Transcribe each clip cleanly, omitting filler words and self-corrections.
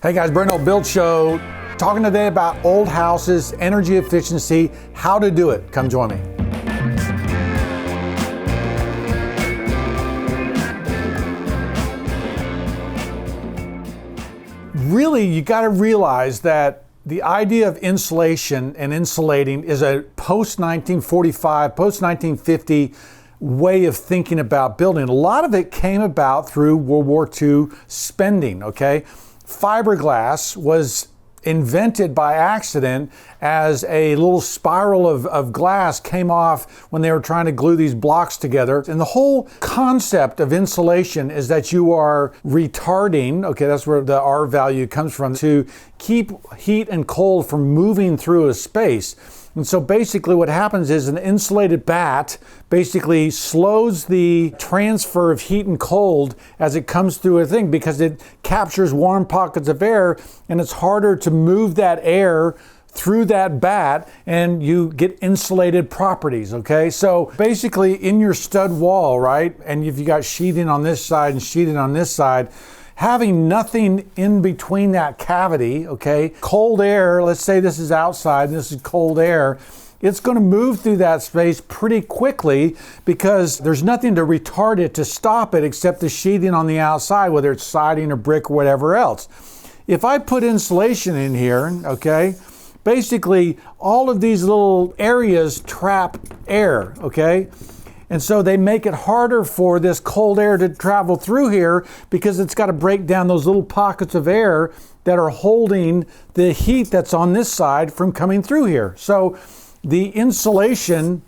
Hey guys, Brent Hull Build Show. Talking today about old houses, energy efficiency, how to do it. Come join me. Really, you got to realize that the idea of insulation and insulating is a post-1945, post-1950 way of thinking about building. A lot of it came about through World War II spending, okay? Fiberglass was invented by accident as a little spiral of glass came off when they were trying to glue these blocks together. And the whole concept of insulation is that you are retarding, okay, that's where the R value comes from, to keep heat and cold from moving through a space. And so basically what happens is an insulated batt basically slows the transfer of heat and cold as it comes through a thing because it captures warm pockets of air and it's harder to move that air through that batt and you get insulated properties, okay? So basically in your stud wall, right? And if you got sheathing on this side and sheathing on this side, having nothing in between that cavity, okay? Cold air, let's say this is outside and this is cold air, it's going to move through that space pretty quickly because there's nothing to retard it, to stop it, except the sheathing on the outside, whether it's siding or brick or whatever else. If I put insulation in here, okay, basically all of these little areas trap air, okay? And so they make it harder for this cold air to travel through here because it's got to break down those little pockets of air that are holding the heat that's on this side from coming through here. So the insulation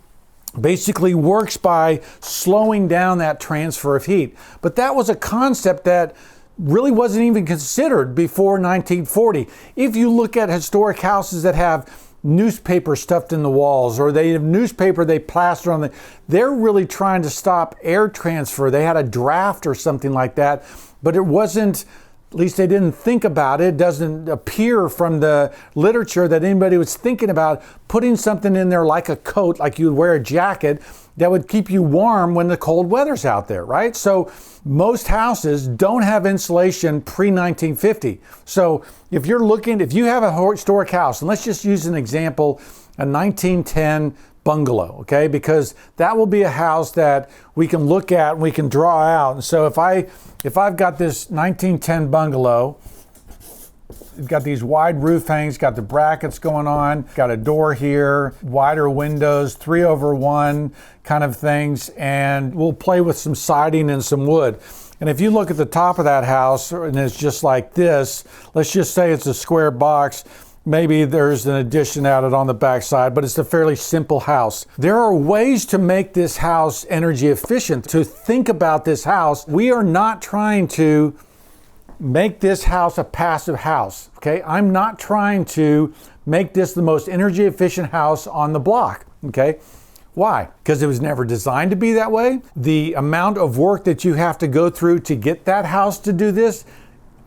basically works by slowing down that transfer of heat. But that was a concept that really wasn't even considered before 1940. If you look at historic houses that have newspaper stuffed in the walls, or they have newspaper they plaster on they're really trying to stop air transfer. They had a draft or something like that, but it wasn't, at least they didn't think about it. It doesn't appear from the literature that anybody was thinking about putting something in there like a coat, like you would wear a jacket, that would keep you warm when the cold weather's out there, right? So most houses don't have insulation pre-1950. So if you have a historic house, and let's just use an example, a 1910 bungalow, okay? Because that will be a house that we can look at and we can draw out. And so if I've got this 1910 bungalow, you've got these wide roof hangs, got the brackets going on, got a door here, wider windows, 3/1 kind of things, and we'll play with some siding and some wood. And if you look at the top of that house and it's just like this, let's just say it's a square box, maybe there's an addition added on the back side, but it's a fairly simple house. There are ways to make this house energy efficient, to think about this house. We are not trying to make this house a passive house, okay? I'm not trying to make this the most energy efficient house on the block, okay? Why? Because it was never designed to be that way. The amount of work that you have to go through to get that house to do this,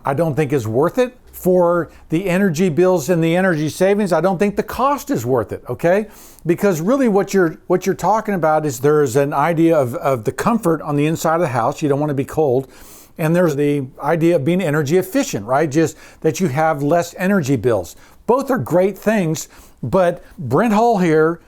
I don't think is worth it. For the energy bills and the energy savings, I don't think the cost is worth it, okay? Because really what you're talking about is there's an idea of the comfort on the inside of the house. You don't want to be cold. And there's the idea of being energy efficient, right? Just that you have less energy bills. Both are great things, but Brent Hull here,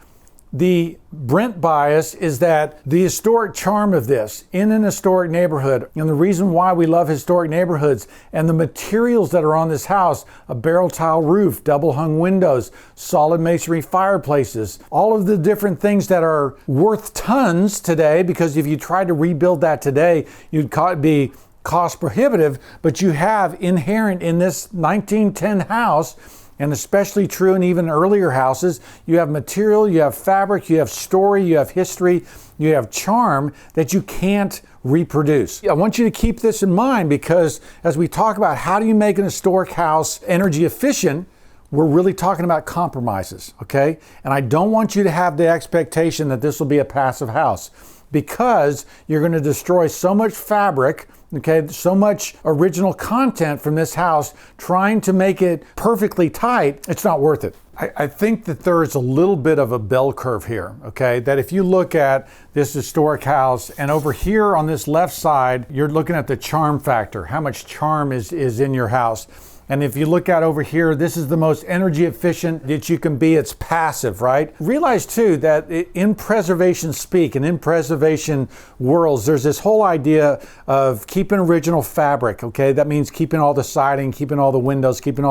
the Brent bias is that the historic charm of this in an historic neighborhood, and the reason why we love historic neighborhoods and the materials that are on this house, a barrel tile roof, double hung windows, solid masonry fireplaces, all of the different things that are worth tons today, because if you tried to rebuild that today, you'd be cost prohibitive, but you have inherent in this 1910 house, and especially true in even earlier houses, you have material, you have fabric, you have story, you have history, you have charm that you can't reproduce. I want you to keep this in mind because as we talk about how do you make an historic house energy efficient, we're really talking about compromises, okay? And I don't want you to have the expectation that this will be a passive house because you're going to destroy so much fabric, okay, so much original content from this house trying to make it perfectly tight, it's not worth it. I think that there is a little bit of a bell curve here, okay? That if you look at this historic house and over here on this left side, you're looking at the charm factor, how much charm is in your house. And if you look out over here, this is the most energy efficient that you can be. It's passive, right? Realize too that in preservation speak and in preservation worlds, there's this whole idea of keeping original fabric, okay? That means keeping all the siding, keeping all the windows, keeping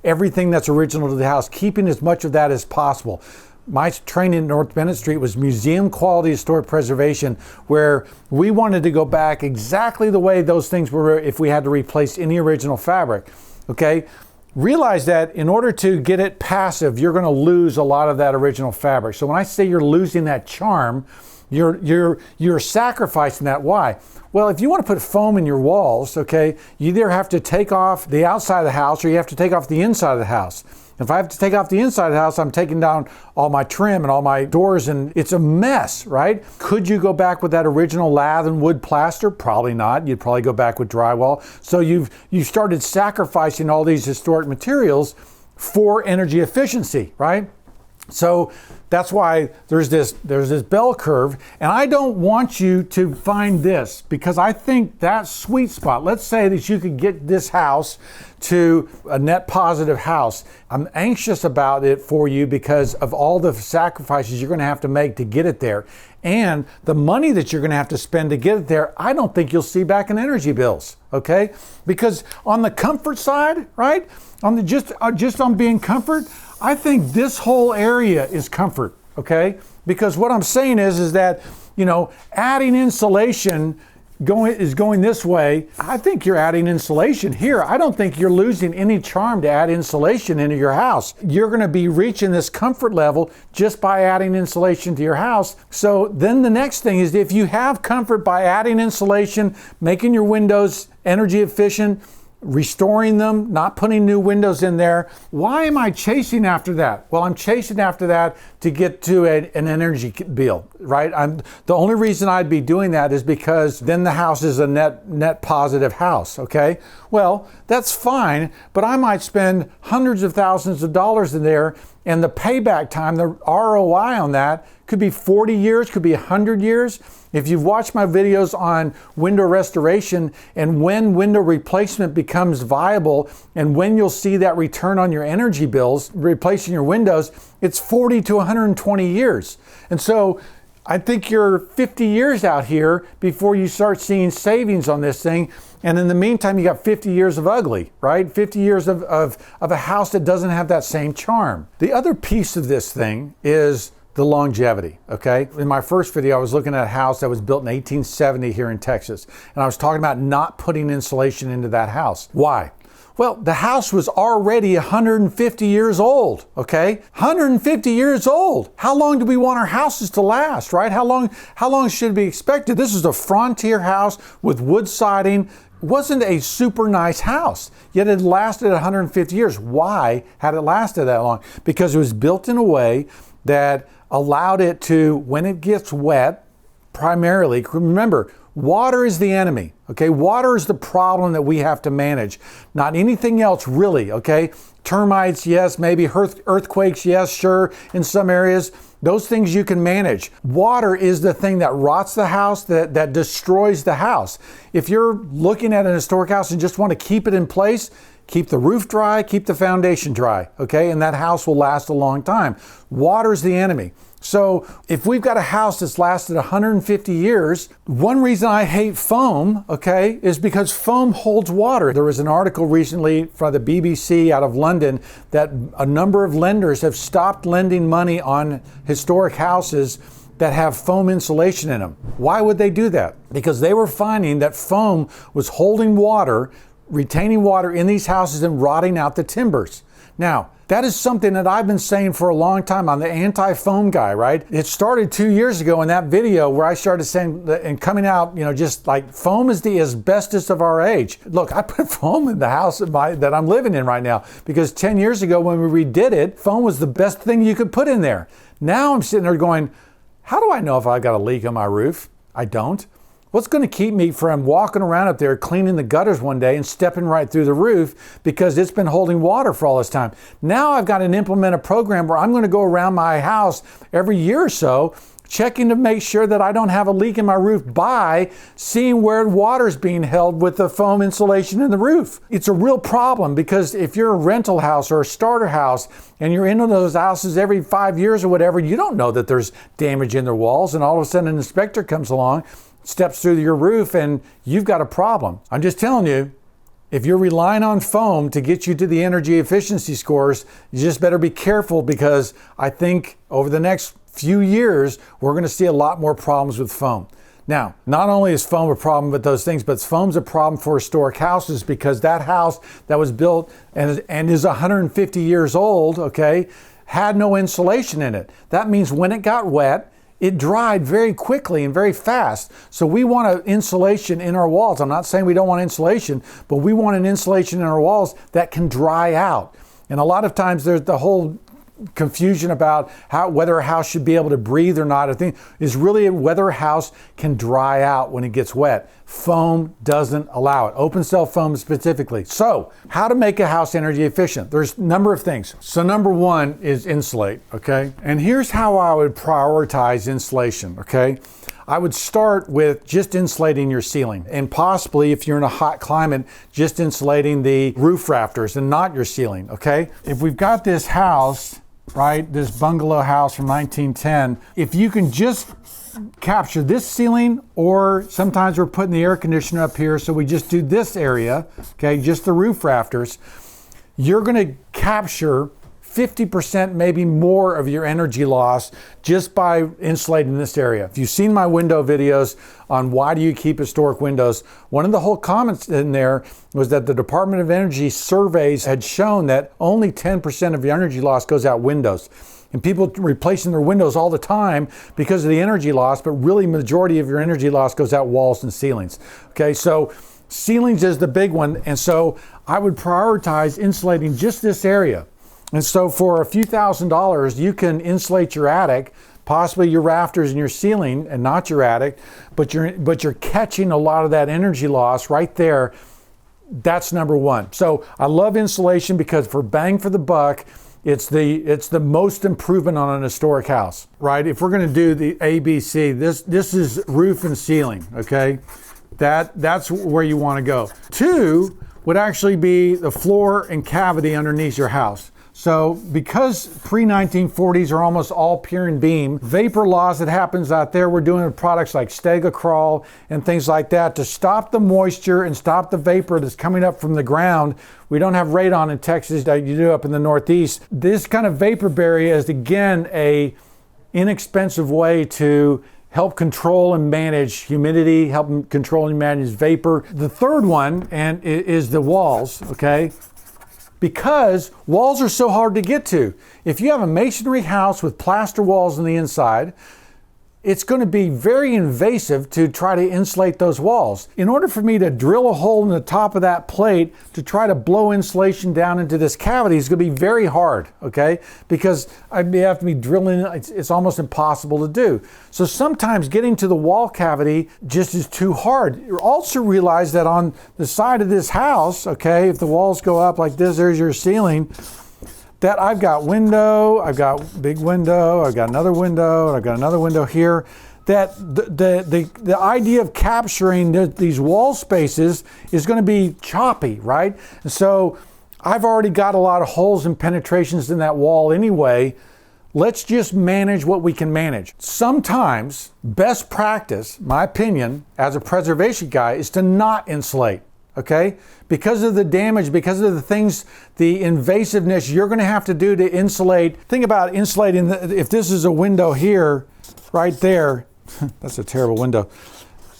everything that's original to the house, keeping as much of that as possible. My training in North Bennett Street was museum quality historic preservation, where we wanted to go back exactly the way those things were if we had to replace any original fabric. Okay, realize that in order to get it passive, you're going to lose a lot of that original fabric. So when I say you're losing that charm, you're sacrificing that. Why? Well, if you want to put foam in your walls, okay, you either have to take off the outside of the house or you have to take off the inside of the house. If I have to take off the inside of the house, I'm taking down all my trim and all my doors, and it's a mess, right? Could you go back with that original lath and wood plaster? Probably not. You'd probably go back with drywall. So you've started sacrificing all these historic materials for energy efficiency, right? So that's why there's this bell curve, and I don't want you to find this, because I think that sweet spot, let's say that you could get this house to a net positive house. I'm anxious about it for you because of all the sacrifices you're going to have to make to get it there, and the money that you're going to have to spend to get it there. I don't think you'll see back in energy bills, okay? Because on the comfort side, right, on the just on being comfort, I think this whole area is comfort, okay? Because what I'm saying is that, you know, adding insulation is going this way. I think you're adding insulation here. I don't think you're losing any charm to add insulation into your house. You're going to be reaching this comfort level just by adding insulation to your house. So then the next thing is, if you have comfort by adding insulation, making your windows energy efficient, restoring them, not putting new windows in there. Why am I chasing after that? Well, I'm chasing after that to get to an energy bill, right? The only reason I'd be doing that is because then the house is a net positive house, okay? Well, that's fine, but I might spend hundreds of thousands of dollars in there, and the payback time, the ROI on that, could be 40 years, could be 100 years. If you've watched my videos on window restoration and when window replacement becomes viable and when you'll see that return on your energy bills, replacing your windows, it's 40 to 120 years. And so I think you're 50 years out here before you start seeing savings on this thing. And in the meantime, you got 50 years of ugly, right? 50 years of a house that doesn't have that same charm. The other piece of this thing is the longevity, okay? In my first video, I was looking at a house that was built in 1870 here in Texas, and I was talking about not putting insulation into that house. Why? Well, the house was already 150 years old, okay? 150 years old. How long do we want our houses to last, right? How long should it be expected? This is a frontier house with wood siding. It wasn't a super nice house, yet it lasted 150 years. Why had it lasted that long? Because it was built in a way that allowed it to, when it gets wet, primarily, remember, water is the enemy, okay? Water is the problem that we have to manage, not anything else really, okay? Termites, yes, maybe earthquakes, yes, sure, in some areas. Those things you can manage. Water is the thing that rots the house, that destroys the house. If you're looking at an historic house and just want to keep it in place, keep the roof dry, keep the foundation dry, okay? And that house will last a long time. Water is the enemy. So if we've got a house that's lasted 150 years, one reason I hate foam, okay, is because foam holds water. There was an article recently from the BBC out of London that a number of lenders have stopped lending money on historic houses that have foam insulation in them. Why would they do that? Because they were finding that foam was holding water, retaining water in these houses and rotting out the timbers. Now, that is something that I've been saying for a long time. I'm the anti-foam guy, right? It started 2 years ago in that video where I started saying and coming out, just like foam is the asbestos of our age. Look, I put foam in the house that I'm living in right now because 10 years ago when we redid it, foam was the best thing you could put in there. Now I'm sitting there going, how do I know if I got a leak on my roof? I don't. What's going to keep me from walking around up there cleaning the gutters one day and stepping right through the roof because it's been holding water for all this time? Now I've got to implement a program where I'm going to go around my house every year or so checking to make sure that I don't have a leak in my roof by seeing where water's being held with the foam insulation in the roof. It's a real problem because if you're a rental house or a starter house and you're into those houses every 5 years or whatever, you don't know that there's damage in their walls, and all of a sudden an inspector comes along, steps through your roof, and you've got a problem. I'm just telling you, if you're relying on foam to get you to the energy efficiency scores, you just better be careful, because I think over the next few years, we're going to see a lot more problems with foam. Now, not only is foam a problem with those things, but foam's a problem for historic houses, because that house that was built and is 150 years old, okay, had no insulation in it. That means when it got wet, it dried very quickly and very fast. So we want an insulation in our walls. I'm not saying we don't want insulation, but we want an insulation in our walls that can dry out. And a lot of times there's the whole confusion about whether a house should be able to breathe or not. I think is really whether a house can dry out when it gets wet. Foam doesn't allow it. Open cell foam specifically. So how to make a house energy efficient? There's a number of things. So number one is insulate, okay? And here's how I would prioritize insulation, okay? I would start with just insulating your ceiling, and possibly, if you're in a hot climate, just insulating the roof rafters and not your ceiling, okay? If we've got this house, right, this bungalow house from 1910, if you can just capture this ceiling, or sometimes we're putting the air conditioner up here, so we just do this area, okay, just the roof rafters, you're gonna capture 50%, maybe more of your energy loss just by insulating this area. If you've seen my window videos on why do you keep historic windows, one of the whole comments in there was that the Department of Energy surveys had shown that only 10% of your energy loss goes out windows. And people replacing their windows all the time because of the energy loss, but really majority of your energy loss goes out walls and ceilings. Okay, so ceilings is the big one, and so I would prioritize insulating just this area. And so for a few $1,000s, you can insulate your attic, possibly your rafters and your ceiling, and not your attic, but you're catching a lot of that energy loss right there. That's number one. So I love insulation because for bang for the buck, it's the most improvement on an historic house, right? If we're going to do the ABC, this is roof and ceiling, okay? That's where you want to go. Two would actually be the floor and cavity underneath your house. So because pre-1940s are almost all pier and beam, vapor loss that happens out there, we're doing products like Stega-Crawl and things like that to stop the moisture and stop the vapor that's coming up from the ground. We don't have radon in Texas that you do up in the Northeast. This kind of vapor barrier is, again, a inexpensive way to help control and manage humidity, help control and manage vapor. The third one is the walls, okay? Because walls are so hard to get to. If you have a masonry house with plaster walls on the inside, it's going to be very invasive to try to insulate those walls. In order for me to drill a hole in the top of that plate to try to blow insulation down into this cavity is going to be very hard, okay? Because I have to be drilling, it's almost impossible to do. So sometimes getting to the wall cavity just is too hard. You also realize that on the side of this house, okay, if the walls go up like this, there's your ceiling, that I've got window, I've got big window, I've got another window, and I've got another window here. That the idea of capturing these wall spaces is going to be choppy, right? And so I've already got a lot of holes and penetrations in that wall anyway. Let's just manage what we can manage. Sometimes best practice, my opinion, as a preservation guy, is to not insulate. Okay? Because of the damage, because of the things, the invasiveness you're going to have to do to insulate. Think about insulating, if this is a window here, right there, that's a terrible window,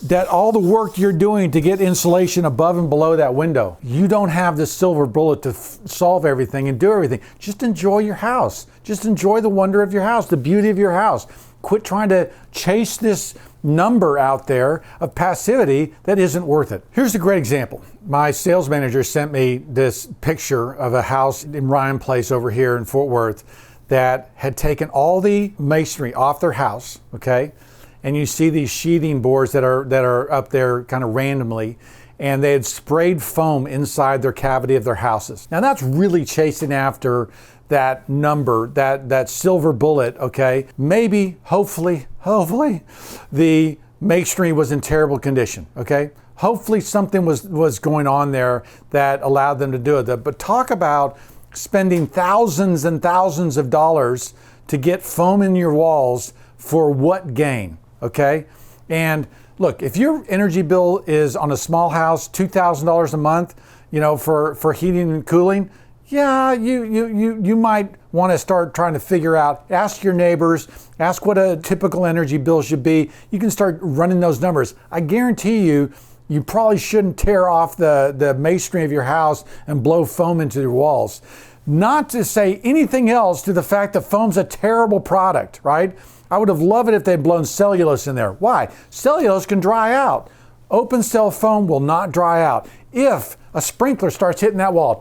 that all the work you're doing to get insulation above and below that window, you don't have the silver bullet to solve everything and do everything. Just enjoy your house. Just enjoy the wonder of your house, the beauty of your house. Quit trying to chase this number out there of passivity that isn't worth it. Here's a great example. My sales manager sent me this picture of a house in Ryan Place over here in Fort Worth that had taken all the masonry off their house, okay? And you see these sheathing boards that are up there kind of randomly, and they had sprayed foam inside their cavity of their houses. Now that's really chasing after that number, that silver bullet, okay? Maybe, hopefully hopefully the masonry was in terrible condition, okay? Hopefully something was going on there that allowed them to do it. But talk about spending thousands and thousands of dollars to get foam in your walls for what gain, okay? And look, if your energy bill is on a small house, $2,000 a month, you know, for heating and cooling, yeah, you might want to start trying to figure out, ask your neighbors, ask what a typical energy bill should be. You can start running those numbers. I guarantee you, you probably shouldn't tear off the masonry of your house and blow foam into your walls. Not to say anything else to the fact that foam's a terrible product, right? I would have loved it if they'd blown cellulose in there. Why? Cellulose can dry out. Open cell foam will not dry out. If a sprinkler starts hitting that wall,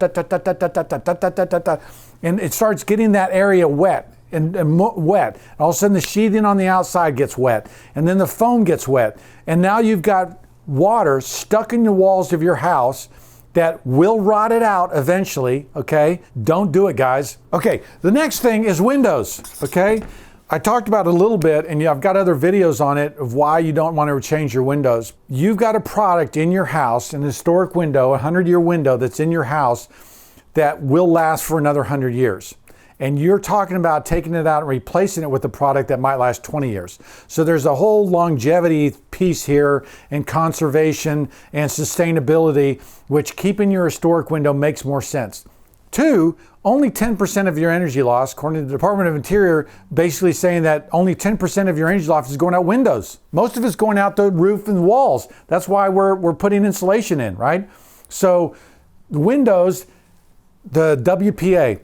and it starts getting that area wet, and wet. All of a sudden the sheathing on the outside gets wet, and then the foam gets wet, and now you've got water stuck in the walls of your house that will rot it out eventually, okay? Don't do it, guys. Okay, the next thing is windows, okay? I talked about it a little bit, and I've got other videos on it of why you don't want to change your windows. You've got a product in your house, an historic window, a 100-year window that's in your house that will last for another 100 years. And you're talking about taking it out and replacing it with a product that might last 20 years. So there's a whole longevity piece here, and conservation and sustainability, which keeping your historic window makes more sense. Two, only 10% of your energy loss, according to the Department of Interior, basically saying that only 10% of your energy loss is going out windows. Most of it's going out the roof and walls. That's why we're putting insulation in, right? So the windows, the WPA,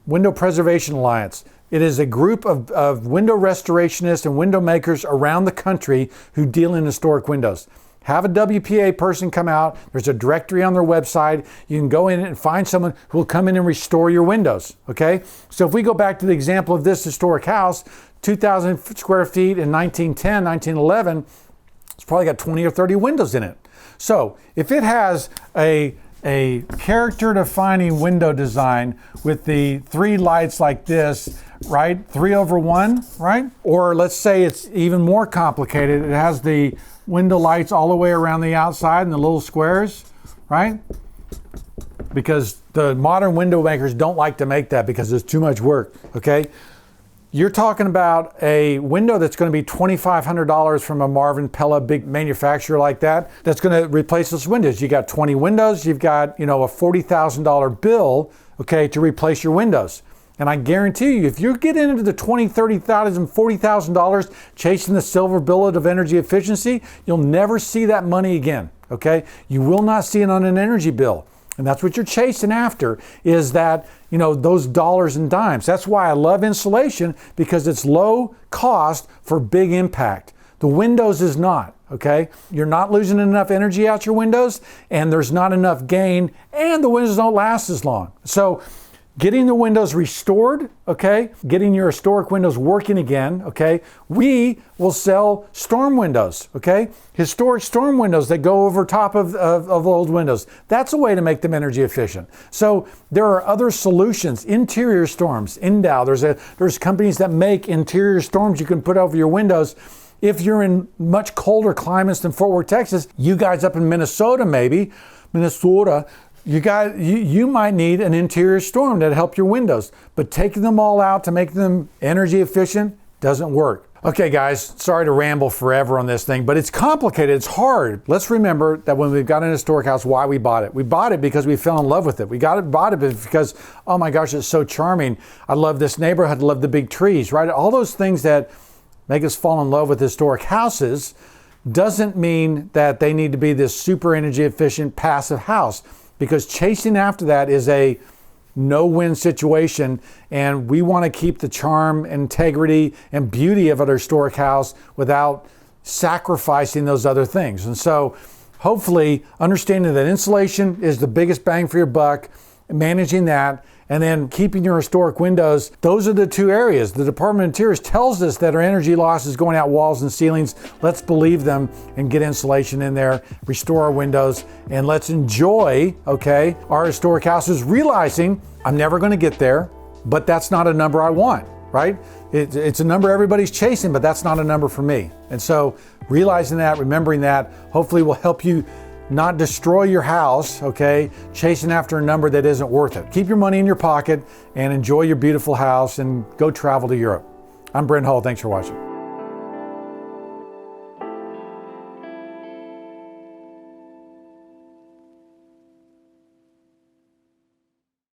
Window Preservation Alliance, it is a group of window restorationists and window makers around the country who deal in historic windows. Have a WPA person come out. There's a directory on their website. You can go in and find someone who will come in and restore your windows, okay? So if we go back to the example of this historic house, 2,000 square feet in 1910, 1911, it's probably got 20 or 30 windows in it. So if it has a character-defining window design with the 3 lights like this, right? 3/1, right? Or let's say it's even more complicated. It has the window lights all the way around the outside and the little squares, right? Because the modern window makers don't like to make that because it's too much work, okay? You're talking about a window that's going to be $2,500 from a Marvin Pella, big manufacturer like that, that's going to replace those windows. You got 20 windows, you've got, you know, a $40,000 bill, okay, to replace your windows. And I guarantee you, if you get into the $20,000, $30,000, $40,000 chasing the silver bullet of energy efficiency, you'll never see that money again, okay? You will not see it on an energy bill. And that's what you're chasing after, is that, you know, those dollars and dimes. That's why I love insulation, because it's low cost for big impact. The windows is not, okay? You're not losing enough energy out your windows, and there's not enough gain, and the windows don't last as long. So getting the windows restored, okay? Getting your historic windows working again, okay? We will sell storm windows, okay? Historic storm windows that go over top of old windows. That's a way to make them energy efficient. So there are other solutions. Interior storms, Indow, there's companies that make interior storms you can put over your windows. If you're in much colder climates than Fort Worth, Texas, you guys up in Minnesota maybe, you might need an interior storm to help your windows, but taking them all out to make them energy efficient doesn't work. Okay guys, sorry to ramble forever on this thing, but it's complicated, it's hard. Let's remember that when we've got an historic house, why we bought it. We bought it because we fell in love with it. Bought it because, oh my gosh, it's so charming. I love this neighborhood, I love the big trees, right? All those things that make us fall in love with historic houses doesn't mean that they need to be this super energy efficient passive house. Because chasing after that is a no-win situation, and we want to keep the charm, integrity, and beauty of a historic house without sacrificing those other things. And so hopefully understanding that insulation is the biggest bang for your buck, managing that, and then keeping your historic windows, those are the 2 areas. The Department of Interior tells us that our energy loss is going out walls and ceilings. Let's believe them and get insulation in there, restore our windows, and let's enjoy, okay, our historic houses, realizing I'm never going to get there, but that's not a number I want, right? It's a number everybody's chasing, but that's not a number for me. And so realizing that, remembering that, hopefully will help you not destroy your house, okay, chasing after a number that isn't worth it. Keep your money in your pocket and enjoy your beautiful house and go travel to Europe. I'm Brent Hull. Thanks for watching.